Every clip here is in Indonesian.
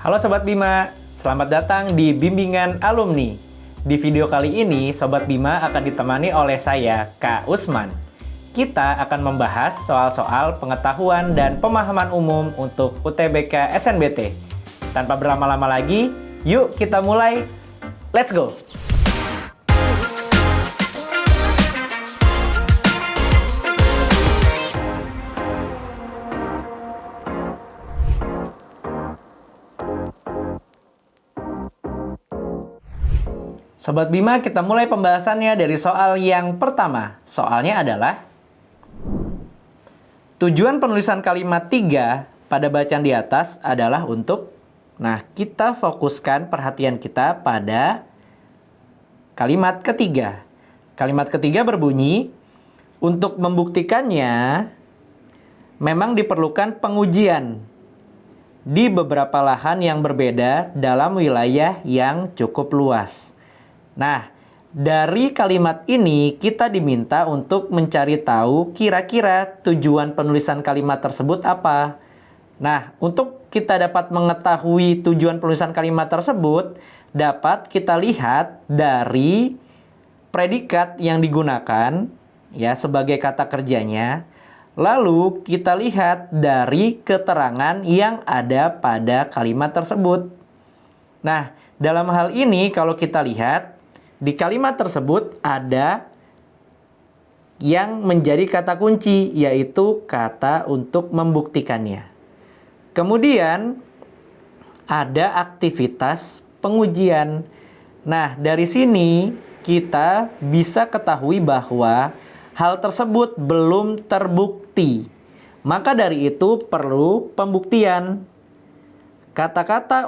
Halo Sobat Bima, selamat datang di Bimbingan Alumni. Di video kali ini, Sobat Bima akan ditemani oleh saya, Kak Usman. Kita akan membahas soal-soal pengetahuan dan pemahaman umum untuk UTBK SNBT. Tanpa berlama-lama lagi, yuk kita mulai. Let's go! Sobat Bima, kita mulai pembahasannya dari soal yang pertama. Soalnya adalah tujuan penulisan kalimat 3 pada bacaan di atas adalah untuk, kita fokuskan perhatian kita pada kalimat ketiga. Kalimat ketiga berbunyi, untuk membuktikannya memang diperlukan pengujian di beberapa lahan yang berbeda dalam wilayah yang cukup luas. Nah, dari kalimat ini kita diminta untuk mencari tahu kira-kira tujuan penulisan kalimat tersebut apa. Nah, untuk kita dapat mengetahui tujuan penulisan kalimat tersebut, dapat kita lihat dari predikat yang digunakan ya sebagai kata kerjanya. Lalu kita lihat dari keterangan yang ada pada kalimat tersebut. Nah, dalam hal ini kalau kita lihat di kalimat tersebut ada yang menjadi kata kunci, yaitu kata untuk membuktikannya. Kemudian ada aktivitas pengujian. Nah, dari sini kita bisa ketahui bahwa hal tersebut belum terbukti. Maka dari itu perlu pembuktian. Kata-kata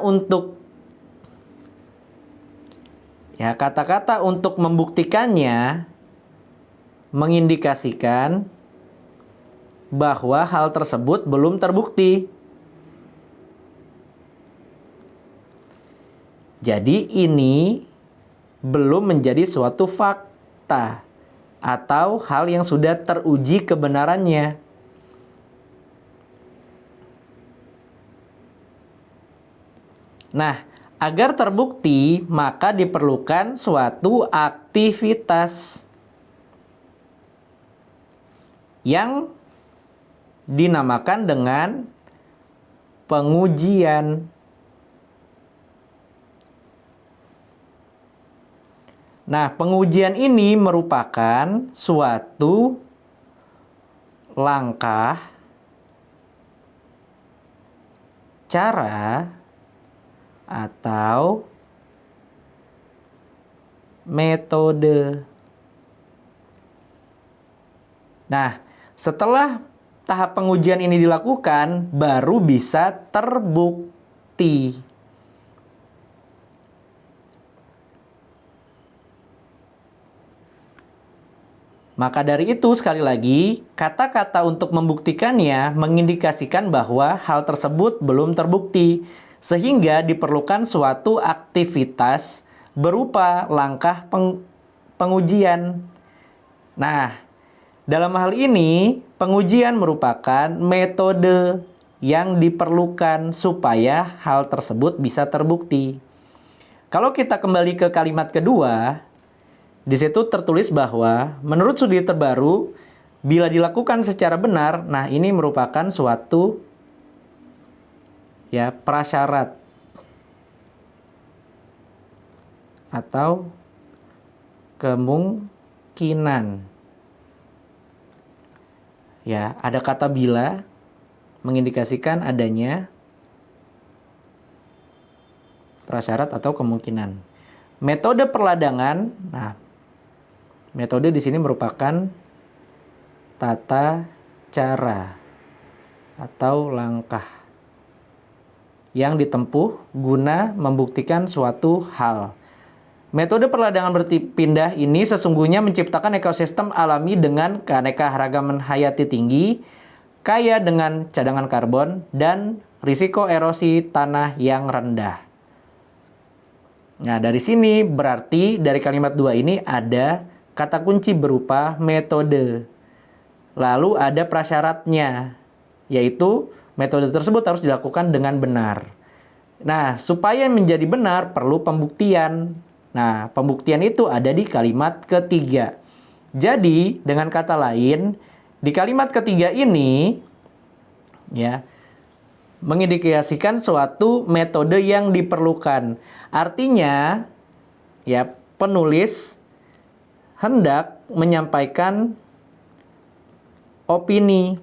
untuk membuktikannya mengindikasikan bahwa hal tersebut belum terbukti. Jadi ini belum menjadi suatu fakta atau hal yang sudah teruji kebenarannya. Nah, agar terbukti, maka diperlukan suatu aktivitas yang dinamakan dengan pengujian. Nah, pengujian ini merupakan suatu langkah, cara, atau metode. Nah, setelah tahap pengujian ini dilakukan, baru bisa terbukti. Maka dari itu, sekali lagi, kata-kata untuk membuktikannya mengindikasikan bahwa hal tersebut belum terbukti. Sehingga diperlukan suatu aktivitas berupa langkah pengujian. Nah, dalam hal ini pengujian merupakan metode yang diperlukan supaya hal tersebut bisa terbukti. Kalau kita kembali ke kalimat kedua, di situ tertulis bahwa menurut studi terbaru, bila dilakukan secara benar, ini merupakan suatu prasyarat atau kemungkinan. Ada kata bila mengindikasikan adanya prasyarat atau kemungkinan. Metode perladangan, metode di sini merupakan tata cara atau langkah yang ditempuh guna membuktikan suatu hal. Metode perladangan berpindah ini sesungguhnya menciptakan ekosistem alami dengan keanekaragaman hayati tinggi, kaya dengan cadangan karbon, dan risiko erosi tanah yang rendah. Nah, dari sini berarti dari kalimat 2 ini ada kata kunci berupa metode. Lalu ada prasyaratnya, yaitu metode tersebut harus dilakukan dengan benar. Nah, supaya menjadi benar perlu pembuktian. Nah, pembuktian itu ada di kalimat ketiga. Jadi, dengan kata lain, di kalimat ketiga ini ya, mengindikasikan suatu metode yang diperlukan. Artinya, ya, penulis hendak menyampaikan opini.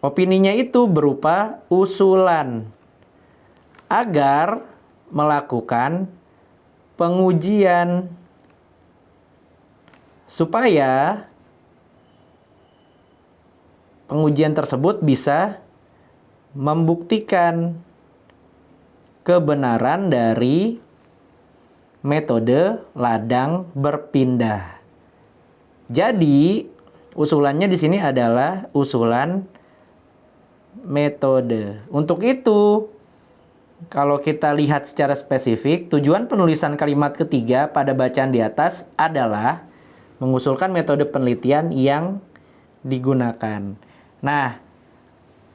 Opininya itu berupa usulan agar melakukan pengujian supaya pengujian tersebut bisa membuktikan kebenaran dari metode ladang berpindah. Jadi, usulannya di sini adalah usulan metode. Untuk itu, kalau kita lihat secara spesifik, tujuan penulisan kalimat ketiga pada bacaan di atas adalah mengusulkan metode penelitian yang digunakan. Nah,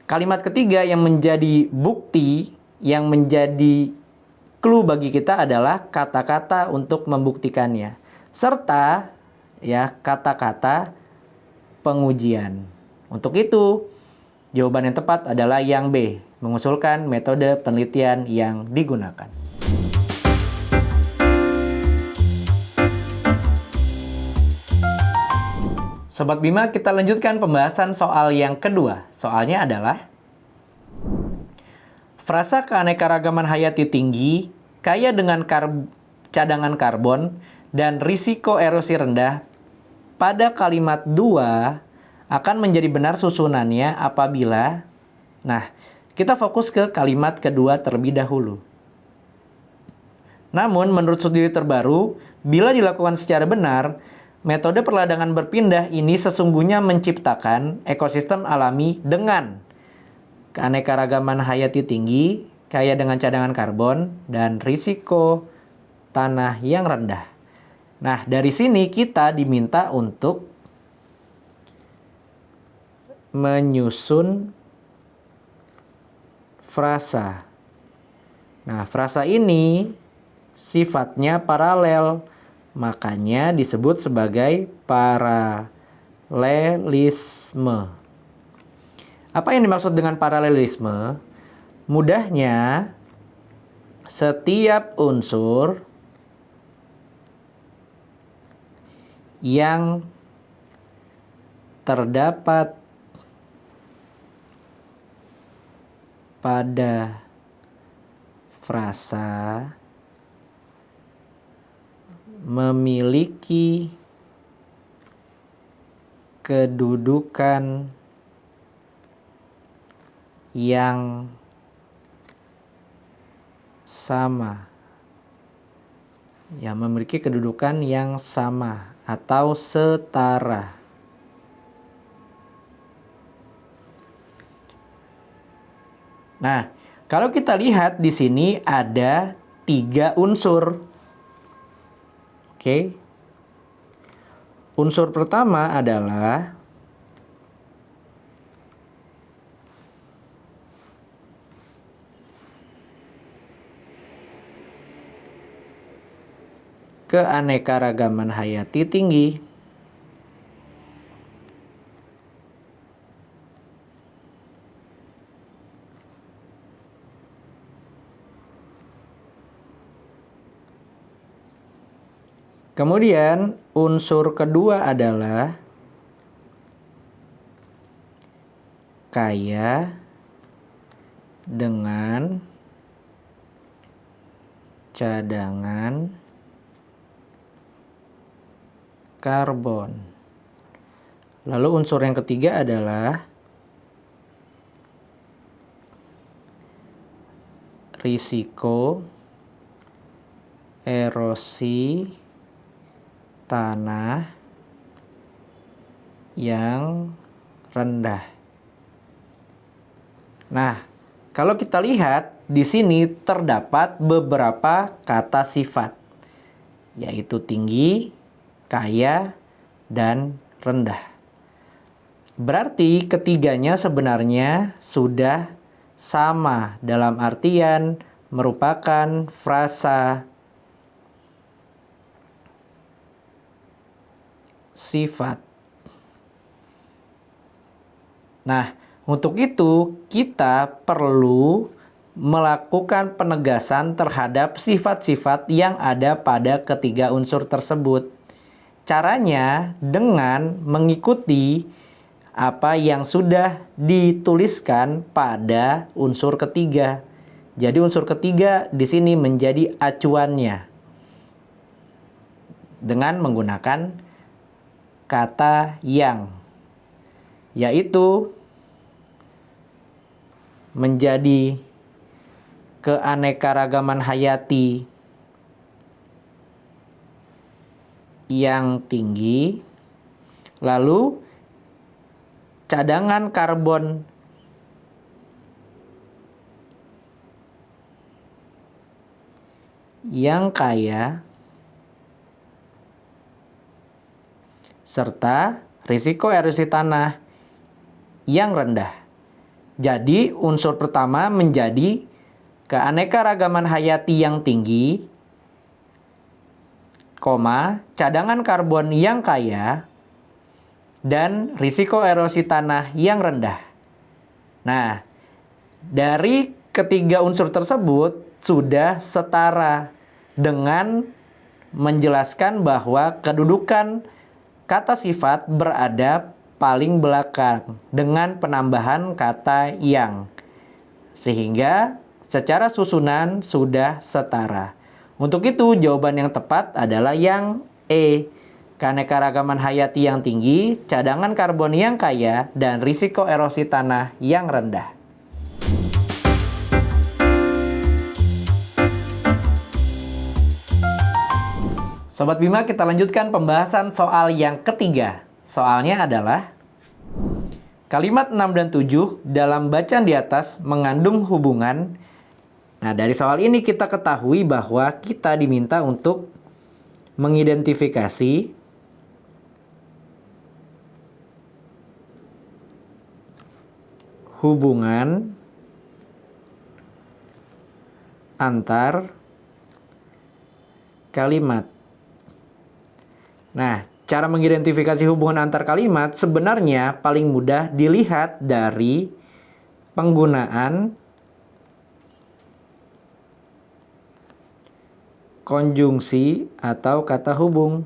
kalimat ketiga yang menjadi bukti, yang menjadi clue bagi kita adalah kata-kata untuk membuktikannya, serta ya kata-kata pengujian. Untuk itu, jawaban yang tepat adalah yang B, mengusulkan metode penelitian yang digunakan. Sobat Bima, kita lanjutkan pembahasan soal yang kedua. Soalnya adalah frasa keanekaragaman hayati tinggi, kaya dengan cadangan karbon, dan risiko erosi rendah pada kalimat 2 akan menjadi benar susunannya apabila... Nah, kita fokus ke kalimat kedua terlebih dahulu. Namun, menurut studi terbaru, bila dilakukan secara benar, metode perladangan berpindah ini sesungguhnya menciptakan ekosistem alami dengan keanekaragaman hayati tinggi, kaya dengan cadangan karbon, dan risiko tanah yang rendah. Nah, dari sini kita diminta untuk menyusun frasa. Nah, frasa ini sifatnya paralel, makanya disebut sebagai paralelisme. Apa yang dimaksud dengan paralelisme? Mudahnya, setiap unsur yang terdapat pada frasa memiliki kedudukan yang sama. Ya, memiliki kedudukan yang sama atau setara. Nah, kalau kita lihat di sini ada 3 unsur. Oke. Unsur pertama adalah keanekaragaman hayati tinggi. Kemudian unsur kedua adalah kaya dengan cadangan karbon. Lalu unsur yang ketiga adalah risiko erosi tanah yang rendah. Nah, kalau kita lihat di sini terdapat beberapa kata sifat, yaitu tinggi, kaya, dan rendah. Berarti ketiganya sebenarnya sudah sama dalam artian merupakan frasa sifat. Nah, untuk itu kita perlu melakukan penegasan terhadap sifat-sifat yang ada pada ketiga unsur tersebut. Caranya dengan mengikuti apa yang sudah dituliskan pada unsur ketiga. Jadi unsur ketiga di sini menjadi acuannya dengan menggunakan kata yang, yaitu menjadi keanekaragaman hayati yang tinggi, lalu cadangan karbon yang kaya, serta risiko erosi tanah yang rendah. Jadi unsur pertama menjadi keanekaragaman hayati yang tinggi, cadangan karbon yang kaya, dan risiko erosi tanah yang rendah. Nah, dari ketiga unsur tersebut sudah setara dengan menjelaskan bahwa kedudukan kata sifat berada paling belakang dengan penambahan kata yang. Sehingga secara susunan sudah setara. Untuk itu jawaban yang tepat adalah yang E. Keanekaragaman hayati yang tinggi, cadangan karbon yang kaya, dan risiko erosi tanah yang rendah. Sobat Bima, kita lanjutkan pembahasan soal yang ketiga. Soalnya adalah kalimat 6 dan 7 dalam bacaan di atas mengandung hubungan. Nah, dari soal ini kita ketahui bahwa kita diminta untuk mengidentifikasi hubungan antar kalimat. Nah, cara mengidentifikasi hubungan antar kalimat sebenarnya paling mudah dilihat dari penggunaan konjungsi atau kata hubung.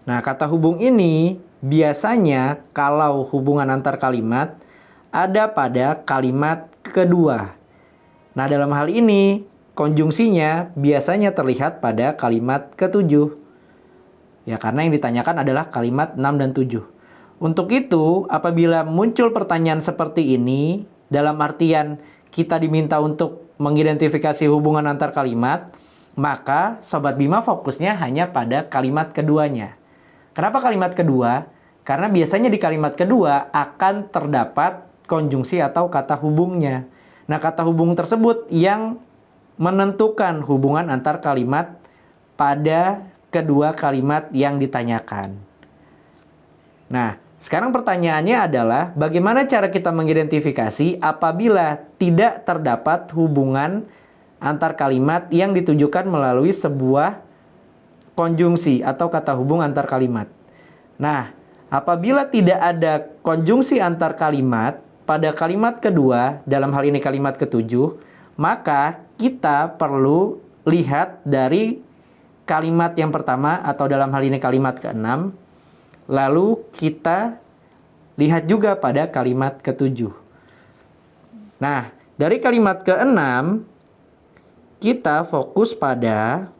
Nah, kata hubung ini biasanya kalau hubungan antar kalimat ada pada kalimat kedua. Nah, dalam hal ini konjungsinya biasanya terlihat pada kalimat ketujuh. Ya, karena yang ditanyakan adalah kalimat 6 dan 7. Untuk itu, apabila muncul pertanyaan seperti ini, dalam artian kita diminta untuk mengidentifikasi hubungan antar kalimat, maka Sobat Bima fokusnya hanya pada kalimat keduanya. Kenapa kalimat kedua? Karena biasanya di kalimat kedua akan terdapat konjungsi atau kata hubungnya. Nah, kata hubung tersebut yang menentukan hubungan antar kalimat pada kedua kalimat yang ditanyakan. Nah, sekarang pertanyaannya adalah bagaimana cara kita mengidentifikasi apabila tidak terdapat hubungan antar kalimat yang ditujukan melalui sebuah konjungsi atau kata hubung antar kalimat. Nah, apabila tidak ada konjungsi antar kalimat pada kalimat kedua, dalam hal ini kalimat ketujuh, maka kita perlu lihat dari kalimat yang pertama atau dalam hal ini kalimat keenam, lalu kita lihat juga pada kalimat ketujuh. Nah, dari kalimat keenam, kita fokus pada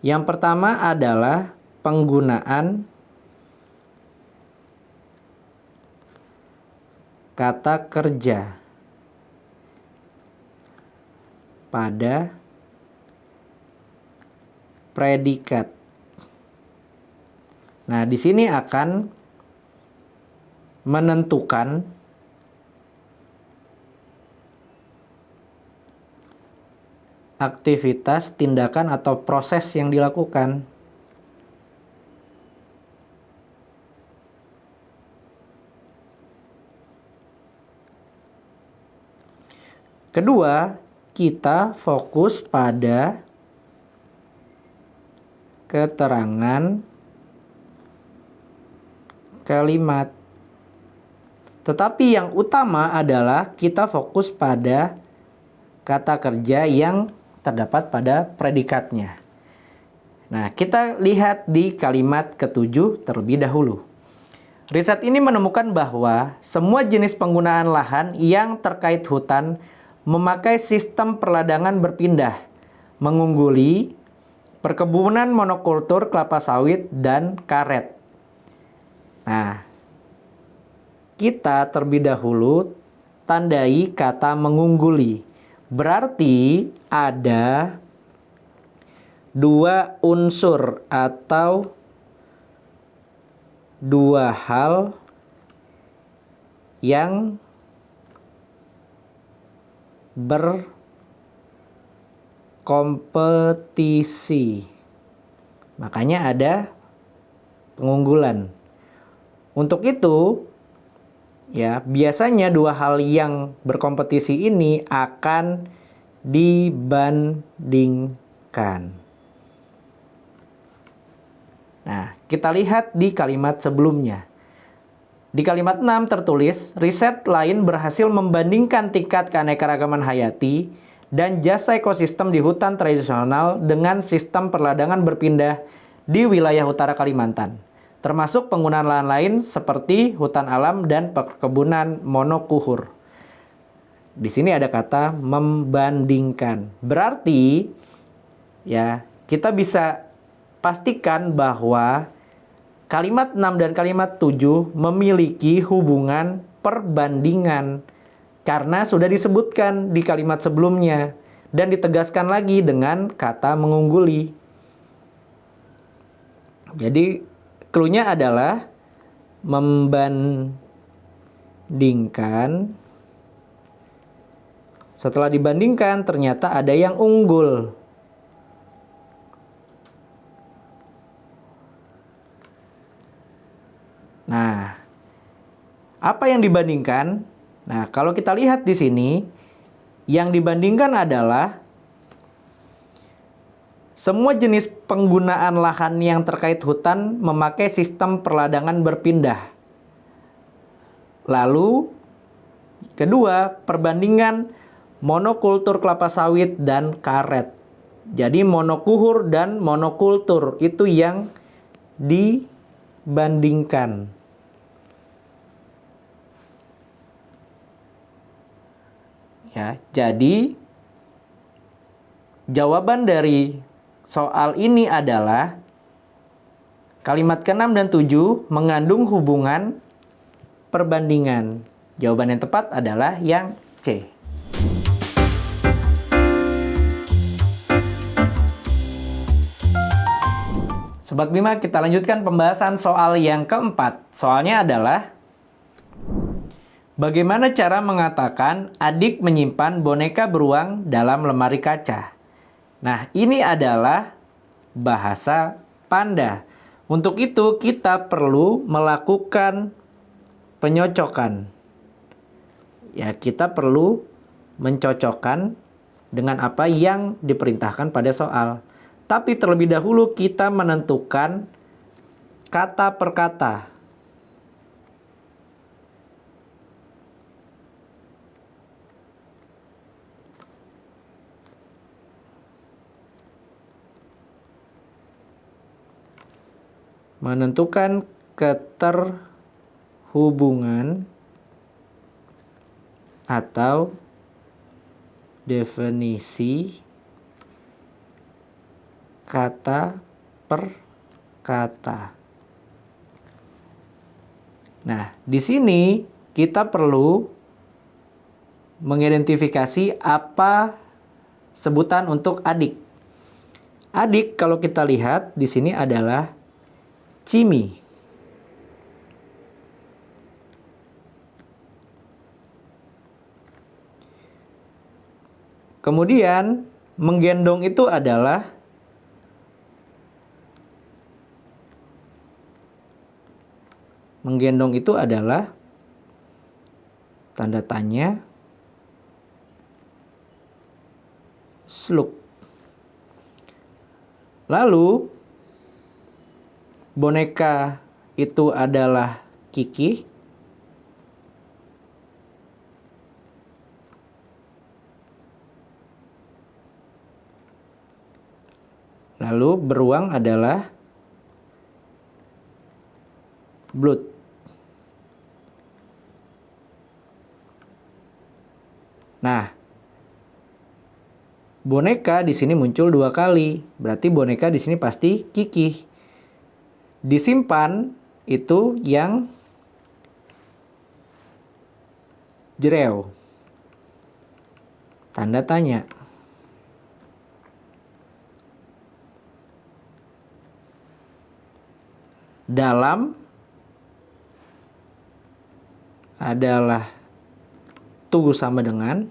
yang pertama adalah penggunaan kata kerja pada predikat. Nah, di sini akan menentukan aktivitas, tindakan, atau proses yang dilakukan. Kedua, kita fokus pada keterangan kalimat. Tetapi yang utama adalah kita fokus pada kata kerja yang terdapat pada predikatnya. Nah, kita lihat di kalimat ketujuh terlebih dahulu. Riset ini menemukan bahwa semua jenis penggunaan lahan yang terkait hutan memakai sistem perladangan berpindah, mengungguli perkebunan monokultur kelapa sawit dan karet. Nah, kita terlebih dahulu tandai kata mengungguli. Berarti ada dua unsur atau dua hal yang berkompetisi. Makanya ada pengunggulan. Untuk itu, ya, biasanya dua hal yang berkompetisi ini akan dibandingkan. Nah, kita lihat di kalimat sebelumnya. Di kalimat 6 tertulis, riset lain berhasil membandingkan tingkat keanekaragaman hayati dan jasa ekosistem di hutan tradisional dengan sistem perladangan berpindah di wilayah utara Kalimantan, termasuk penggunaan lahan lain seperti hutan alam dan perkebunan monokultur. Di sini ada kata membandingkan. Berarti, ya, kita bisa pastikan bahwa kalimat 6 dan kalimat 7 memiliki hubungan perbandingan karena sudah disebutkan di kalimat sebelumnya dan ditegaskan lagi dengan kata mengungguli. Jadi clue-nya adalah membandingkan. Setelah dibandingkan ternyata ada yang unggul. Nah, apa yang dibandingkan? Nah, kalau kita lihat di sini, yang dibandingkan adalah semua jenis penggunaan lahan yang terkait hutan memakai sistem perladangan berpindah. Lalu, kedua, perbandingan monokultur kelapa sawit dan karet. Jadi monokultur dan monokultur itu yang dibandingkan. Ya, jadi jawaban dari soal ini adalah kalimat ke-6 dan 7 mengandung hubungan perbandingan. Jawaban yang tepat adalah yang C. Sobat Bima, kita lanjutkan pembahasan soal yang keempat. Soalnya adalah bagaimana cara mengatakan adik menyimpan boneka beruang dalam lemari kaca? Nah, ini adalah bahasa Panda. Untuk itu, kita perlu melakukan penyocokan. Ya, kita perlu mencocokkan dengan apa yang diperintahkan pada soal. Tapi terlebih dahulu kita menentukan kata per kata. Menentukan keterhubungan atau definisi kata per kata. Nah, di sini kita perlu mengidentifikasi apa sebutan untuk adik. Adik kalau kita lihat di sini adalah Cimi. Kemudian Menggendong itu adalah tanda tanya slug. Lalu boneka itu adalah Kiki. Lalu beruang adalah Blood. Nah, boneka di sini muncul 2 kali. Berarti boneka di sini pasti Kiki. Disimpan itu yang Jrel. Tanda tanya. Dalam adalah tu sama dengan.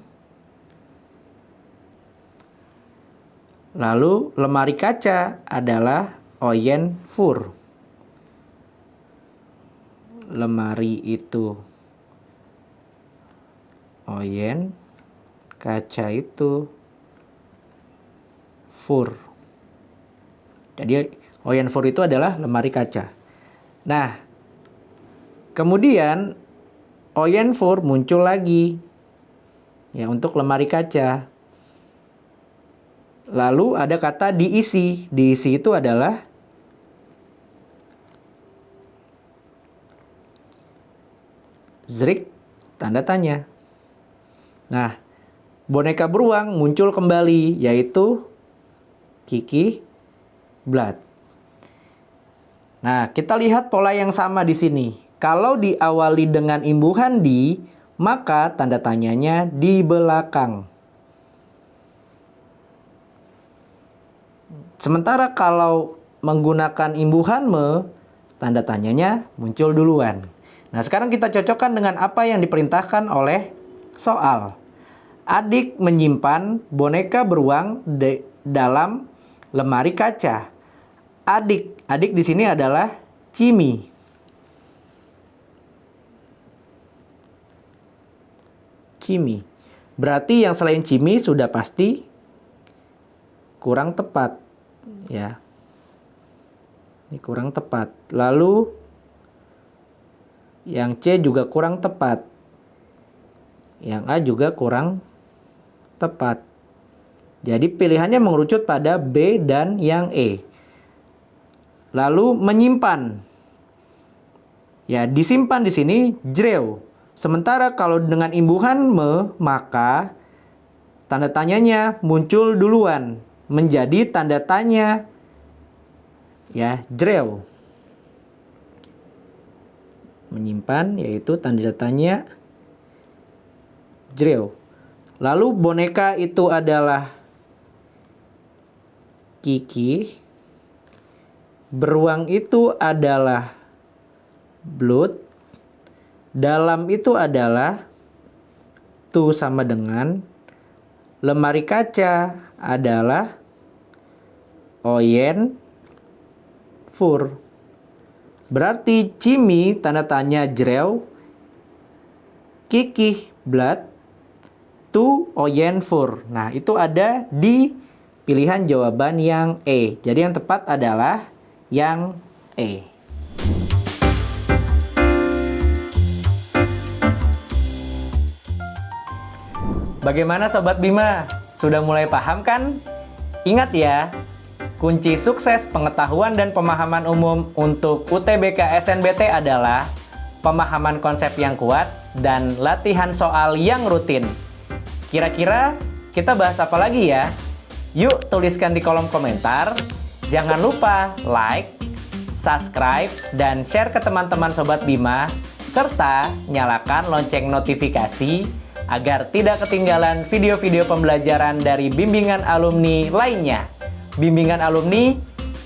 Lalu lemari kaca adalah Oyen Fur. Lemari itu Oyen, kaca itu Fur. Jadi Oyen Fur itu adalah lemari kaca. Nah, kemudian Oyen Fur muncul lagi ya untuk lemari kaca. Lalu ada kata diisi. Diisi itu adalah Zrik, tanda tanya. Nah, boneka beruang muncul kembali, yaitu Kiki Blood. Nah, kita lihat pola yang sama di sini. Kalau diawali dengan imbuhan di, maka tanda tanyanya di belakang. Sementara kalau menggunakan imbuhan me, tanda tanyanya muncul duluan. Nah, sekarang kita cocokkan dengan apa yang diperintahkan oleh soal. Adik menyimpan boneka beruang dalam lemari kaca. Adik di sini adalah Cimi. Cimi. Berarti yang selain Cimi sudah pasti kurang tepat. Ya. Ini kurang tepat. Lalu yang C juga kurang tepat. Yang A juga kurang tepat. Jadi pilihannya mengerucut pada B dan yang E. Lalu menyimpan. Ya, disimpan di sini Jreu. Sementara kalau dengan imbuhan me, maka tanda tanyanya muncul duluan. Menjadi tanda tanya ya Jreu. Menyimpan yaitu tanda tanya Jreu. Lalu boneka itu adalah Kiki. Beruang itu adalah Blood. Dalam itu adalah tu sama dengan. Lemari kaca adalah Oyen Fur. Berarti Cimi tanda tanya Jreu, Kiki Blood, tu Oyen Fur. Nah, itu ada di pilihan jawaban yang E. Jadi yang tepat adalah yang E. Bagaimana Sobat Bima? Sudah mulai paham kan? Ingat ya, kunci sukses pengetahuan dan pemahaman umum untuk UTBK SNBT adalah pemahaman konsep yang kuat dan latihan soal yang rutin. Kira-kira kita bahas apa lagi ya? Yuk tuliskan di kolom komentar. Jangan lupa like, subscribe, dan share ke teman-teman Sobat Bima, serta nyalakan lonceng notifikasi agar tidak ketinggalan video-video pembelajaran dari bimbingan alumni lainnya. Bimbingan alumni,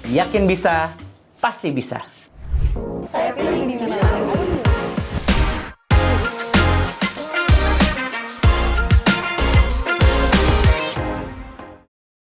yakin bisa, pasti bisa. Saya pilih